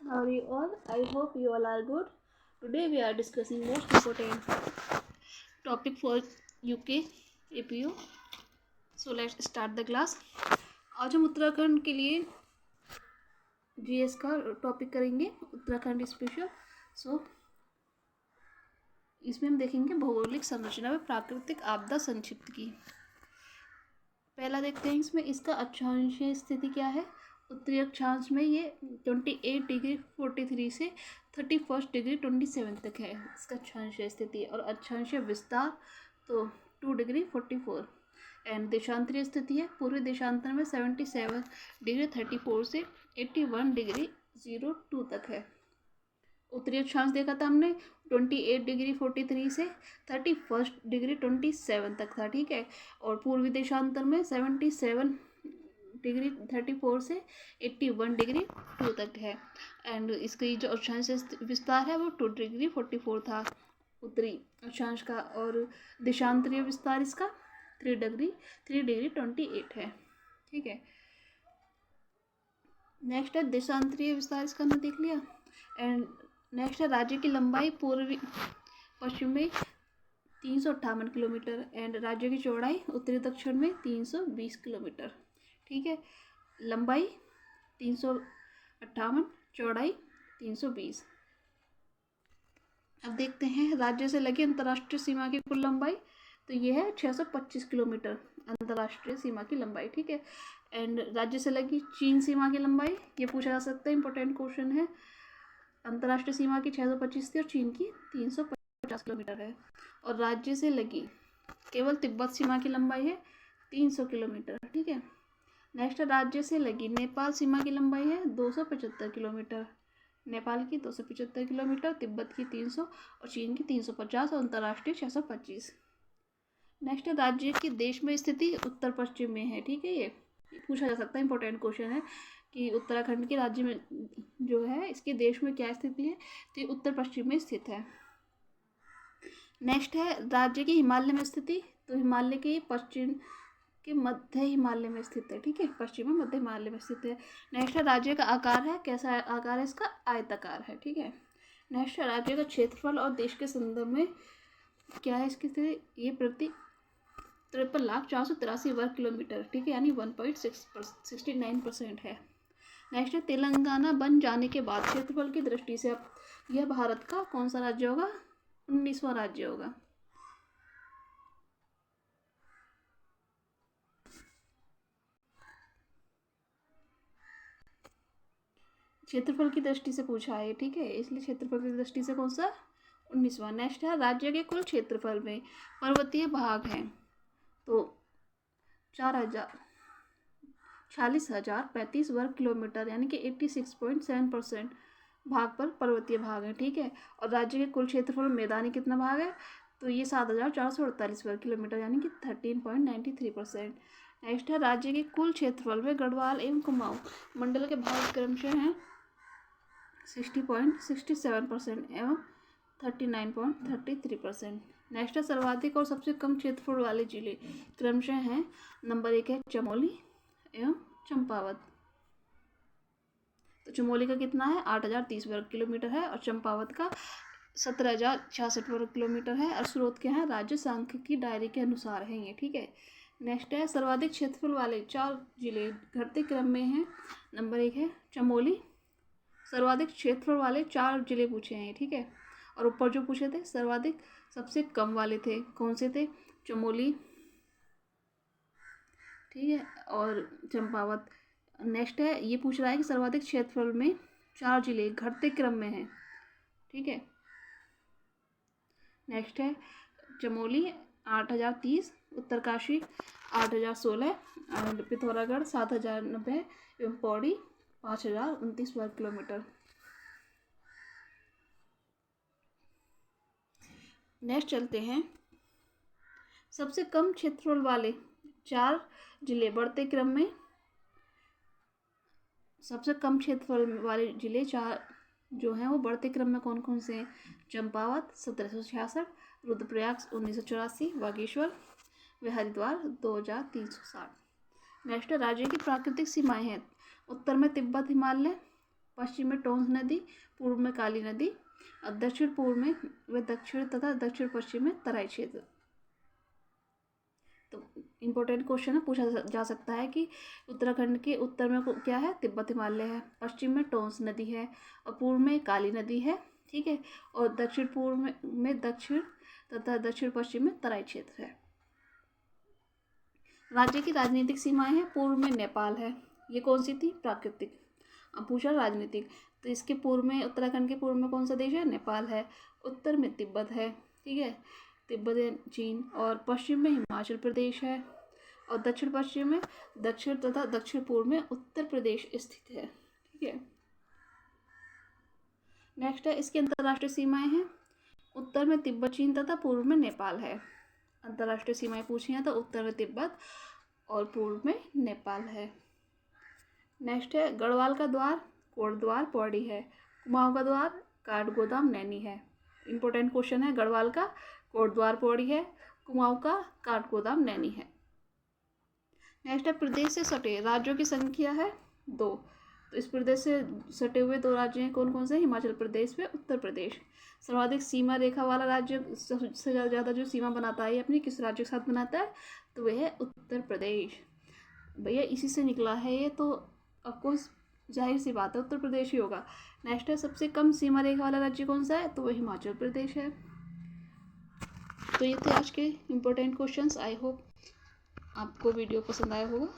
How are you all? I hope you all are good. Today we are discussing most important topic for UK APU. So let's start the class. आज हम उत्तराखंड के लिए GS का topic करेंगे, Uttarakhand special. सो इसमें हम देखेंगे भौगोलिक संरचना में प्राकृतिक आपदा संक्षिप्त की. पहला देखते हैं इसमें इसका अक्षांशीय स्थिति क्या है. उत्तरी अक्षांश में ये 28 डिग्री 43 से 31 डिग्री 27 तक है इसका अक्षांशीय स्थिति. और अक्षांशीय विस्तार तो 2 डिग्री 44. एंड देशांतरीय स्थिति है पूर्वी देशांतर में 77 डिग्री 34 से 81 डिग्री 02 तक है. उत्तरी अक्षांश देखा था हमने 28 डिग्री 43 से 31 डिग्री 27 तक था. ठीक है. और पूर्वी देशांतर में 77 डिग्री 34 से 81 डिग्री 2 तक है. एंड इसकी जो अक्षांश विस्तार है वो 2 डिग्री 44 था उत्तरी अक्षांश का. और देशांतरीय विस्तार इसका 3 डिग्री 28 है. ठीक है. नेक्स्ट है देशांतरीय विस्तार इसका हमने देख लिया. एंड नेक्स्ट है राज्य की लंबाई पूर्वी पश्चिम में 358 किलोमीटर. एंड राज्य की चौड़ाई उत्तरी दक्षिण में 320 किलोमीटर. ठीक है. लंबाई 358, चौड़ाई 320. अब देखते हैं राज्य से लगी अंतर्राष्ट्रीय सीमा की कुल लंबाई. तो ये है 625 किलोमीटर अंतर्राष्ट्रीय सीमा की लंबाई. ठीक है. एंड राज्य से लगी चीन सीमा की लंबाई ये पूछा जा सकता है, इंपॉर्टेंट क्वेश्चन है. अंतर्राष्ट्रीय सीमा की 625 थी और चीन की 350 किलोमीटर है. और राज्य से लगी केवल तिब्बत सीमा की लंबाई है 300 किलोमीटर. ठीक है. नेक्स्ट राज्य से लगी नेपाल सीमा की लंबाई है 275 किलोमीटर. नेपाल की 275 किलोमीटर, तिब्बत की 300 और चीन की 350 और अंतर्राष्ट्रीय 625. नेक्स्ट राज्य की देश में स्थिति उत्तर पश्चिम में है. ठीक है. ये पूछा जा सकता है, इंपॉर्टेंट क्वेश्चन है कि उत्तराखंड के राज्य में जो है इसके देश में क्या स्थिति है. तो ये उत्तर पश्चिम में स्थित है. नेक्स्ट है राज्य की हिमालय में स्थिति. तो हिमालय के पश्चिम के मध्य हिमालय में स्थित है. ठीक है. पश्चिम में मध्य हिमालय में स्थित है. नेक्स्ट है राज्य का आकार है, कैसा आकार है इसका, आयताकार है. ठीक है. नेक्स्ट है राज्य का क्षेत्रफल और देश के संदर्भ में क्या है इसकी स्थिति. ये प्रति 53,483 वर्ग किलोमीटर. ठीक है. यानी 1.69% है. नेक्स्ट है तेलंगाना बन जाने के बाद क्षेत्रफल की दृष्टि से अब यह भारत का कौन सा राज्य होगा, 19वां राज्य होगा. क्षेत्रफल की दृष्टि से पूछा है. ठीक है. इसलिए क्षेत्रफल की दृष्टि से कौन सा, 19वां. नेक्स्ट है राज्य के कुल क्षेत्रफल में पर्वतीय भाग हैं तो 46,035 वर्ग किलोमीटर यानी कि 86.7% भाग पर पर्वतीय भाग है. ठीक है. और राज्य के कुल क्षेत्रफल में मैदानी कितना भाग है, तो ये 7,448 वर्ग किलोमीटर यानी कि 13.93%. नेक्स्ट है राज्य के कुल क्षेत्रफल में गढ़वाल एवं कुमाऊं मंडल के भाग क्रमशः हैं 60.67% एवं 39.33%. नेक्स्ट है सर्वाधिक और सबसे कम क्षेत्रफल वाले जिले क्रमशः हैं. नंबर 1 है चमोली एवं चंपावत. तो चमोली का कितना है, 8,030 वर्ग किलोमीटर है. और चंपावत का 17,066 वर्ग किलोमीटर है. और स्रोत क्या है, राज्य सांख्यिकी डायरी के अनुसार है ये. ठीक है. नेक्स्ट है सर्वाधिक क्षेत्रफल वाले 4 जिले घटते क्रम में हैं. नंबर 1 है चमोली. सर्वाधिक क्षेत्रफल वाले 4 जिले पूछे हैं. ठीक है. और ऊपर जो पूछे थे सर्वाधिक सबसे कम वाले थे, कौन से थे, चमोली. ठीक है. और चंपावत. नेक्स्ट है ये पूछ रहा है कि सर्वाधिक क्षेत्रफल में 4 जिले घटते क्रम में हैं. ठीक है. नेक्स्ट है चमोली 8,030, उत्तरकाशी 8,016 और पिथौरागढ़ 7,090 एवं पौड़ी 5,029 वर्ग किलोमीटर. नेक्स्ट चलते हैं सबसे कम क्षेत्रफल वाले 4 जिले बढ़ते क्रम में. सबसे कम क्षेत्रफल वाले जिले 4 जो हैं वो बढ़ते क्रम में कौन कौन से हैं, चंपावत 1766, रुद्रप्रयाग 1984, बागेश्वर व हरिद्वार 2,360. नेक्स्ट राज्य की प्राकृतिक सीमाएं हैं. उत्तर में तिब्बत हिमालय, पश्चिम में टोंस नदी, पूर्व में काली नदी और दक्षिण पूर्व में व दक्षिण तथा दक्षिण पश्चिम में तराई क्षेत्र। तो इम्पोर्टेंट क्वेश्चन है, पूछा जा सकता है कि उत्तराखंड के उत्तर में क्या है, तिब्बत हिमालय है, पश्चिम में टोंस नदी है और पूर्व में काली नदी है, ठीक है, और दक्षिण पूर्व में दक्षिण तथा दक्षिण पश्चिम में तराई क्षेत्र है। राज्य की राजनीतिक सीमाएं हैं, पूर्व में नेपाल है, ये कौन सी थी, प्राकृतिक। अब पूछा राजनीतिक, तो इसके पूर्व में, उत्तराखंड के पूर्व में कौन सा देश है, नेपाल है, उत्तर में तिब्बत है, ठीक है, तिब्बत है, चीन, और पश्चिम में हिमाचल प्रदेश है और दक्षिण पश्चिम में दक्षिण तथा दक्षिण पूर्व में उत्तर प्रदेश स्थित है, ठीक है। नेक्स्ट है, इसकी अंतर्राष्ट्रीय सीमाएं हैं, उत्तर में तिब्बत चीन तथा पूर्व में नेपाल है। अंतर्राष्ट्रीय सीमाएं पूछी हैं तो उत्तर में तिब्बत और पूर्व में नेपाल है। नेक्स्ट है, गढ़वाल का द्वार कोटद्वार पौड़ी है, कुमाऊं का द्वार काठगोदाम नैनी है। इंपॉर्टेंट क्वेश्चन है, गढ़वाल का कोटद्वार पौड़ी है, कुमाऊं का काठगोदाम नैनी है। नेक्स्ट है, प्रदेश से सटे राज्यों की संख्या है 2। तो इस प्रदेश से सटे हुए 2 राज्य हैं, कौन कौन से, हिमाचल प्रदेश व उत्तर प्रदेश। सर्वाधिक सीमा रेखा वाला राज्य, सबसे ज़्यादा जो सीमा बनाता है अपनी किस राज्य के साथ बनाता है, तो वह है उत्तर प्रदेश। भैया इसी से निकला है ये, तो ऑफकोर्स जाहिर सी बात है उत्तर प्रदेश ही होगा। नेक्स्ट है, सबसे कम सीमा रेखा वाला राज्य कौन सा है, तो वह हिमाचल प्रदेश है। तो ये थे आज के इम्पोर्टेंट क्वेश्चंस। आई होप आपको वीडियो पसंद आया होगा।